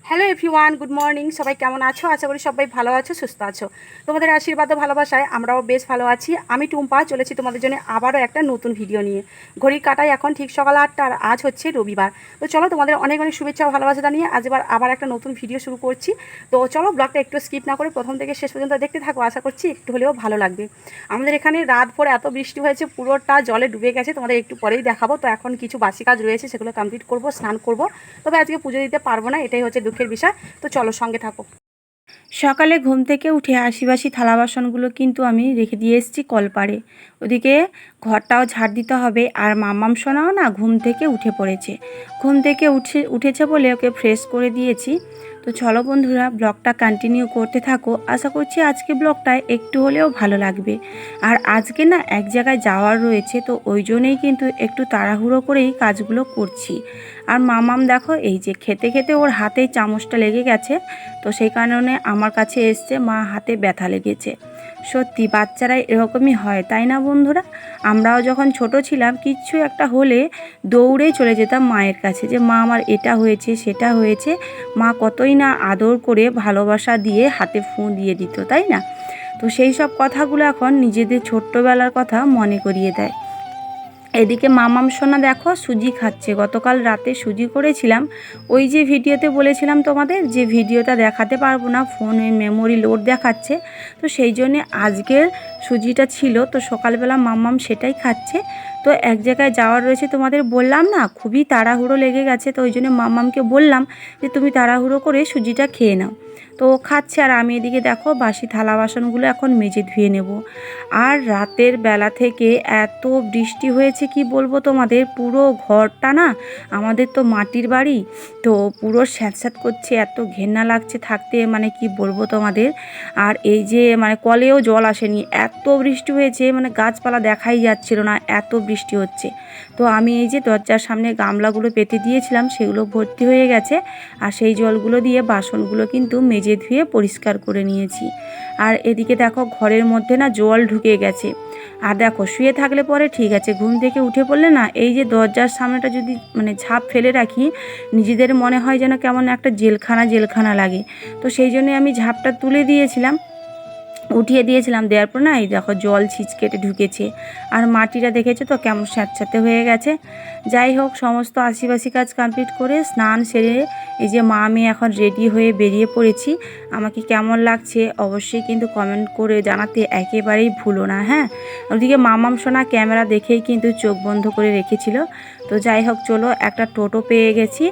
Hello everyone, good morning. সবাই কেমন আছো? আশা করি সবাই ভালো আছো, সুস্থ আছো। তোমাদের আশীর্বাদ ও ভালোবাসায় আমরাও বেশ ভালো আছি। আমি টুম্পা চলেছি তোমাদের জন্য আবারও একটা নতুন ভিডিও নিয়ে। ঘড়ির কাটায় এখন ঠিক সকাল 8টা, আর আজ হচ্ছে রবিবার। তো চলো, তোমাদের অনেক অনেক শুভেচ্ছা ও ভালোবাসা জানিয়ে আবার একটা নতুন ভিডিও শুরু করছি। তো চলো, ব্লগটা একটু স্কিপ না করে প্রথম থেকে শেষ পর্যন্ত দেখতে থাকো। আশা করছি একটু হলেও ভালো লাগবে। আমাদের এখানে রাত ভোর এত বৃষ্টি হয়েছে, পুরোটা জলে ডুবে গেছে। তোমাদের একটু পরেই দেখাবো। তো এখন কিছু বাসি কাজ রয়েছে, সেগুলো কমপ্লিট করব, স্নান করব। তবে আজকে পুজো দিতে পারবো না, এটাই হচ্ছে দুঃখের বিষয়। তো চলো, সঙ্গে থাকো। সকালে ঘুম থেকে উঠে আশিবাসি থালা বাসনগুলো কিন্তু আমি রেখে দিয়ে এসেছি কলপাড়ে। ওদিকে ঘরটাও ঝাড় দিতে হবে। আর মাম্মাম সোনাও না ঘুম থেকে উঠে পড়েছে। ঘুম থেকে উঠেছে বলে ওকে ফ্রেশ করে দিয়েছি। তো চলো বন্ধুরা, ব্লগটা কন্টিনিউ করতে থাকো। আশা করছি আজকে ব্লগটায় একটু হলেও ভালো লাগবে। আর আজকে না এক জায়গায় যাওয়ার রয়েছে, তো ওই জন্যই কিন্তু একটু তাড়াহুড়ো করেই কাজগুলো করছি। আর মামাম দেখো, এই যে খেতে খেতে ওর হাতেই চামচটা লেগে গেছে। তো সেই কারণে আমার কাছে এসছে, মা হাতে ব্যথা লেগেছে। সত্যি বাচ্চারা এরকমই হয়, তাই না বন্ধুরা? আমরাও যখন ছোট ছিলাম, কিচ্ছু একটা হলে দৌড়ে চলে যেতাম মায়ের কাছে, যে মা আমার এটা হয়েছে সেটা হয়েছে। মা কতই না আদর করে ভালোবাসা দিয়ে হাতে ফুঁ দিয়ে দিত, তাই না? তো সেই সব কথাগুলো এখন নিজেদের ছোট্টবেলার কথা মনে করিয়ে দেয়। এদিকে মামাম সোনা দেখো সুজি খাচ্ছে। গতকাল রাতে সুজি করেছিলাম। ওই যে ভিডিওতে বলেছিলাম তোমাদের, যে ভিডিওটা দেখাতে পারবো না, ফোনে মেমোরি লোড দেখাচ্ছে। তো সেই জন্যে আজকের সুজিটা ছিল, তো সকালবেলা মামাম সেটাই খাচ্ছে। তো এক জায়গায় যাওয়ার রয়েছে, তোমাদের বললাম না, খুবই তাড়াহুড়ো লেগে গেছে। তো ওই জন্য মামামকে বললাম যে তুমি তাড়াহুড়ো করে সুজিটা খেয়ে নাও। তো ও খাচ্ছে, আর আমি এদিকে দেখো বাসি থালা বাসনগুলো এখন মেজে ধুয়ে নেব। আর রাতের বেলা থেকে এত বৃষ্টি হয়েছে, কি বলবো তোমাদের, পুরো ঘরটা না, আমাদের তো মাটির বাড়ি, তো পুরো স্যাঁতস্যাঁত করছে, এত ঘেন্না লাগছে থাকতে, মানে কি বলবো তোমাদের। আর এই যে মানে কলেও জল আসেনি, এত বৃষ্টি হয়েছে, মানে গাছপালা দেখাই যাচ্ছিল না, এত বৃষ্টি হচ্ছে। তো আমি এই যে দরজার সামনে গামলাগুলো পেতে দিয়েছিলাম, সেগুলো ভর্তি হয়ে গেছে। আর সেই জলগুলো দিয়ে বাসনগুলো কিন্তু মেজে ধুয়ে পরিষ্কার করে নিয়েছি। আর এদিকে দেখো ঘরের মধ্যে না জল ঢুকে গেছে। আর দেখো শুয়ে থাকলে পরে ঠিক আছে, ঘুম থেকে উঠে পড়লে না, এই যে দরজার সামনেটা যদি মানে ঝাঁপ ফেলে রাখি, নিজেদের মনে হয় যেন কেমন একটা জেলখানা জেলখানা লাগে। তো সেই জন্য আমি ঝাঁপটা তুলে দিয়েছিলাম, উঠিয়ে দিয়েছিলাম। দেওয়ার পর না এই দেখো জল ছিচকেটে ঢুকেছে। আর মাটিটা দেখেছো তো কেমন স্যাঁতস্যাঁতে হয়ে গেছে। যাই হোক, সমস্ত আশিবাসি কাজ কমপ্লিট করে স্নান সেরে এই যে মা মেয়ে এখন রেডি হয়ে বেরিয়ে পড়েছি। আমাকে কেমন লাগছে অবশ্যই কিন্তু কমেন্ট করে জানাতে একেবারেই ভুলো না, হ্যাঁ। ওদিকে মামাম সোনা ক্যামেরা দেখেই কিন্তু চোখ বন্ধ করে রেখেছিল। তো যাই হোক, চলো একটা টোটো পেয়ে গেছি।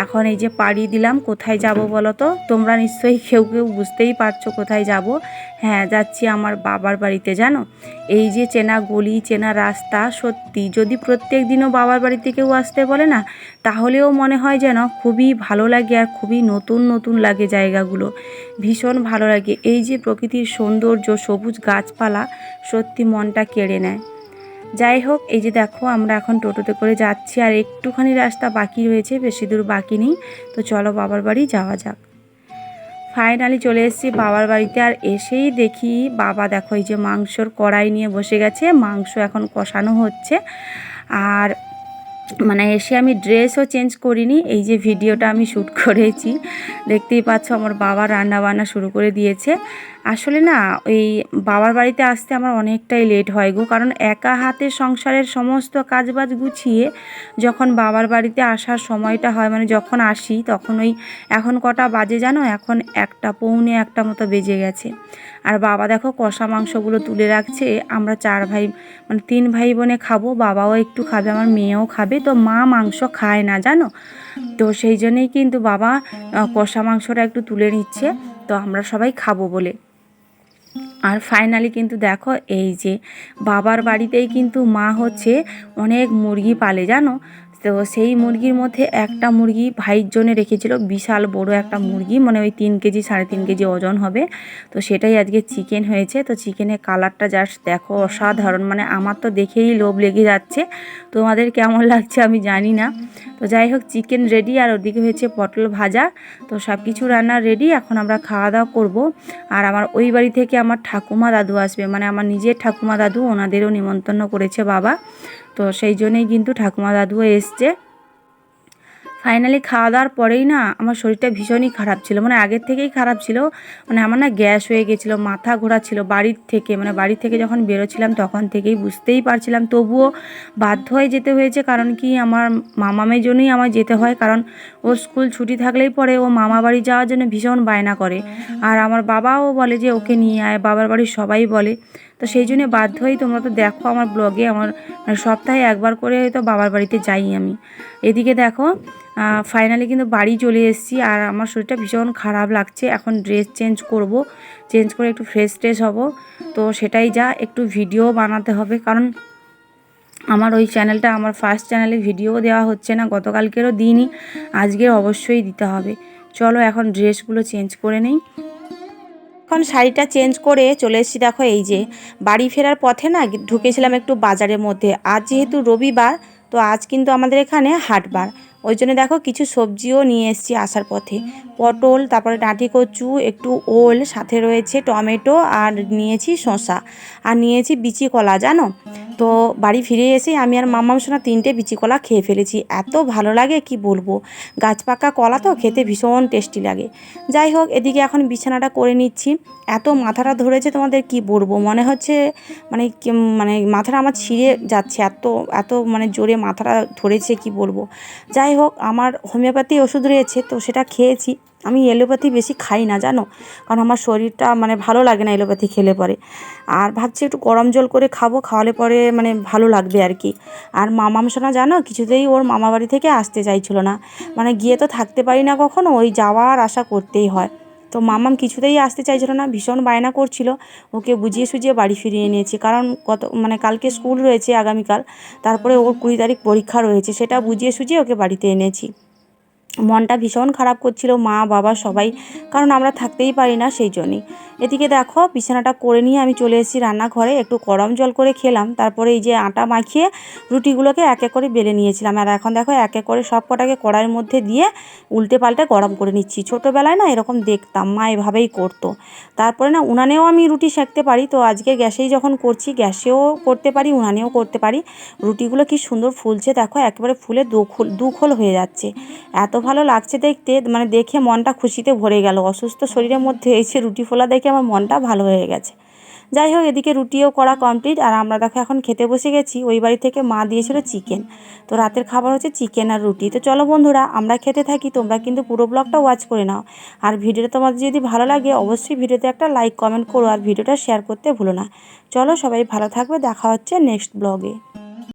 এখন এই যে পাড়ি দিলাম। কোথায় যাব বলো তো? তোমরা নিশ্চয়ই কেউ কেউ বুঝতেই পারছো কোথায় যাব। হ্যাঁ, যাচ্ছি আমার বাবার বাড়িতে, জানো। এই যে চেনা গলি চেনা রাস্তা, সত্যি যদি প্রত্যেক দিনও বাবার বাড়িতে কেউ আসতে বলে না, তাহলেও মনে হয় যেন খুবই ভালো লাগে, আর খুবই নতুন নতুন লাগে জায়গাগুলো, ভীষণ ভালো লাগে। এই যে প্রকৃতির সৌন্দর্য, সবুজ গাছপালা, সত্যি মনটা কেড়ে নেয়। যাই হোক, এই যে দেখো আমরা এখন টোটোতে করে যাচ্ছি, আর একটুখানি রাস্তা বাকি রয়েছে, বেশি দূর বাকি নেই। তো চলো বাবার বাড়ি যাওয়া যাক। ফাইনালি চলে এসেছি বাবার বাড়িতে। আর এসেই দেখি বাবা দেখো এই যে মাংসর কড়াই নিয়ে বসে গেছে, মাংস এখন কষানো হচ্ছে। আর মানে এসে আমি ড্রেসও চেঞ্জ করিনি, এই যে ভিডিওটা আমি শ্যুট করেছি, দেখতেই পাচ্ছ আমার বাবা রান্না বান্না শুরু করে দিয়েছে। আসলে না ওই বাবার বাড়িতে আসতে আমার অনেকটাই লেট হয় গো, কারণ একা হাতে সংসারের সমস্ত কাজবাজ গুছিয়ে যখন বাবার বাড়িতে আসার সময়টা হয়, মানে যখন আসি তখন ওই এখন কটা বাজে জানো, এখন 1টা পৌনে 1টা মতো বেজে গেছে। আর বাবা দেখো কষা মাংসগুলো তুলে রাখছে। আমরা 4 ভাই মানে 3 ভাই বোনে খাবো, বাবাও একটু খাবে, আমার মেয়েও খাবে। তো মা মাংস খায় না জানো, তো সেই জন্যেই কিন্তু বাবা কষা মাংসটা একটু তুলে নিচ্ছে, তো আমরা সবাই খাবো বলে। আর ফাইনালি কিন্তু দেখো এই যে বাবার বাড়িতেই কিন্তু মা হচ্ছে অনেক মুরগি পালে, জানো। তো সেই মুরগির মধ্যে একটা মুরগি ভাইয়ের জন্য রেখেছিল, বিশাল বড় একটা মুরগি, মানে ওই 3 কেজি 3.5 কেজি ওজন হবে। তো সেটাই আজকে চিকেন হয়েছে। তো চিকেনের কালারটা জাস্ট দেখো, অসাধারণ, মানে আমার তো দেখেই লোভ লেগে যাচ্ছে। তোমাদের কেমন লাগছে আমি জানি না। তো যাই হোক, চিকেন রেডি, আর ওদিকে হয়েছে পটল ভাজা। তো সব কিছু রান্না রেডি, এখন আমরা খাওয়া দাওয়া করবো। আর আমার ওই বাড়ি থেকে আমার ঠাকুমা দাদু আসবে, মানে আমার নিজের ঠাকুমা দাদু, ওনাদেরও নিমন্ত্রণ করেছে বাবা। তো সেই জন্যই কিন্তু ঠাকুমা দাদুও এসছে। ফাইনালি খাওয়া দাওয়ার পরেই না আমার শরীরটা ভীষণই খারাপ ছিল, মানে আগের থেকেই খারাপ ছিল। মানে আমার না গ্যাস হয়ে গেছিলো, মাথা ঘোরা ছিল বাড়ি থেকে যখন বেরোছিলাম তখন থেকেই বুঝতেই পারছিলাম। তবুও বাধ্য হয়ে যেতে হয়েছে, কারণ কি আমার মামামের জন্যই আমার যেতে হয়, কারণ ওর স্কুল ছুটি থাকলেই পরে ও মামা বাড়ি যাওয়ার জন্য ভীষণ বায়না করে। আর আমার বাবাও বলে যে ওকে নিয়ে আয়, বাবার বাড়ির সবাই বলে। তো সেই জন্য বাধ্য হয়েই, তোমরা তো দেখো আমার ব্লগে, আমার মানে সপ্তাহে একবার করে হয়তো বাবার বাড়িতে যাই আমি। এদিকে দেখো, ফাইনালি কিন্তু বাড়ি চলে এসেছি, আর আমার শরীরটা ভীষণ খারাপ লাগছে। এখন ড্রেস চেঞ্জ করব, চেঞ্জ করে একটু ফ্রেশ হব। তো সেটাই যা, একটু ভিডিও বানাতে হবে, কারণ আমার ওই চ্যানেলটা, আমার ফার্স্ট চ্যানেলে ভিডিও দেওয়া হচ্ছে না, গতকালকেরও দিইনি, আজকে অবশ্যই দিতে হবে। চলো এখন ড্রেসগুলো চেঞ্জ করে নেই। এখন শাড়িটা চেঞ্জ করে চলে এসেছি। দেখো এই যে বাড়ি ফেরার পথে না ঢুকেছিলাম একটু বাজারের মধ্যে। আজ যেহেতু রবিবার, তো আজ কিন্তু আমাদের এখানে হাটবার, ওই জন্য দেখো কিছু সবজিও নিয়ে এসেছি আসার পথে। পটল, তারপরে ডাঁটি কচু, একটু ওল, সাথে রয়েছে টমেটো, আর নিয়েছি শসা, আর নিয়েছি বিচি কলা, জানো। তো বাড়ি ফিরে এসে আমি আর মাম্মাম সোনা 3টে বিচি কলা খেয়ে ফেলেছি। এত ভালো লাগে কি বলবো, গাছ পাকা কলা তো খেতে ভীষণ টেস্টি লাগে। যাই হোক, এদিকে এখন বিছানাটা করে নিচ্ছি। এত মাথাটা ধরেছে তোমাদের কি বলবো, মনে হচ্ছে মানে মাথাটা আমার ছিঁড়ে যাচ্ছে, এত এত মানে জোরে মাথাটা ধরেছে কি বলবো। যাই হোক, আমার হোমিওপ্যাথি ওষুধ রয়েছে, তো সেটা খেয়েছি। আমি এলোপ্যাথি বেশি খাই না, জানো, কারণ আমার শরীরটা মানে ভালো লাগে না এলোপ্যাথি খেলে পরে। আর ভাবছি একটু গরম জল করে খাবো, খাওয়ালে পরে মানে ভালো লাগবে আর কি। আর মামাম সোনা জানো, কিছুতেই ওর মামা বাড়ি থেকে আসতে চাইছিল না, মানে গিয়ে তো থাকতে পারি না কখনো, ওই যাওয়ার আশা করতেই হয়। তো মামাম কিছুতেই আসতে চাইছিল না, ভীষণ বায়না করছিল। ওকে বুঝিয়ে সুঝিয়ে বাড়ি ফিরিয়ে নিয়েছি, কারণ কালকে স্কুল রয়েছে, আগামীকাল, তারপরে ওর 20 তারিখ পরীক্ষা রয়েছে, সেটা বুঝিয়ে সুঝিয়ে ওকে বাড়িতে এনেছি। মনটা ভীষণ খারাপ করছিল মা বাবা সবাই, কারণ আমরা থাকতেই পারি না সেই জন্যই। এদিকে দেখো, বিছানাটা করে নিয়ে আমি চলে এসেছি রান্নাঘরে, একটু গরম জল করে খেলাম। তারপরে এই যে আটা মাখিয়ে রুটিগুলোকে এক এক করে বেলে নিয়েছিলাম, আর এখন দেখো এক এক করে সব কটাকে কড়াইয়ের মধ্যে দিয়ে উল্টে পাল্টে গরম করে নিচ্ছি। ছোটোবেলায় না এরকম দেখতাম, মা এভাবেই করতো। তারপরে না উনানেও আমি রুটি সেঁকতে পারি, তো আজকে গ্যাসেই যখন করছি, গ্যাসেও করতে পারি, উনানেও করতে পারি। রুটিগুলো কি সুন্দর ফুলছে দেখো, একেবারে ফুলে দুখোল হয়ে যাচ্ছে। এত ভালো লাগছে দেখতে, মানে দেখে মনটা খুশিতে ভরে গেল। অসুস্থ শরীরের মধ্যে এসে রুটি ফোলা দেখে আমার মনটা ভালো হয়ে গেছে। যাই হোক, এদিকে রুটিও করা কমপ্লিট, আর আমরা দেখো এখন খেতে বসে গেছি। ওই বাড়ি থেকে মা দিয়েছিল চিকেন, তো রাতের খাবার হচ্ছে চিকেন আর রুটি। তো চলো বন্ধুরা, আমরা খেতে থাকি, তোমরা কিন্তু পুরো ব্লগটা ওয়াচ করে নাও। আর ভিডিওটা তোমাদের যদি ভালো লাগে, অবশ্যই ভিডিওতে একটা লাইক কমেন্ট করো, আর ভিডিওটা শেয়ার করতে ভুলো না। চলো, সবাই ভালো থাকবে, দেখা হচ্ছে নেক্সট ব্লগে।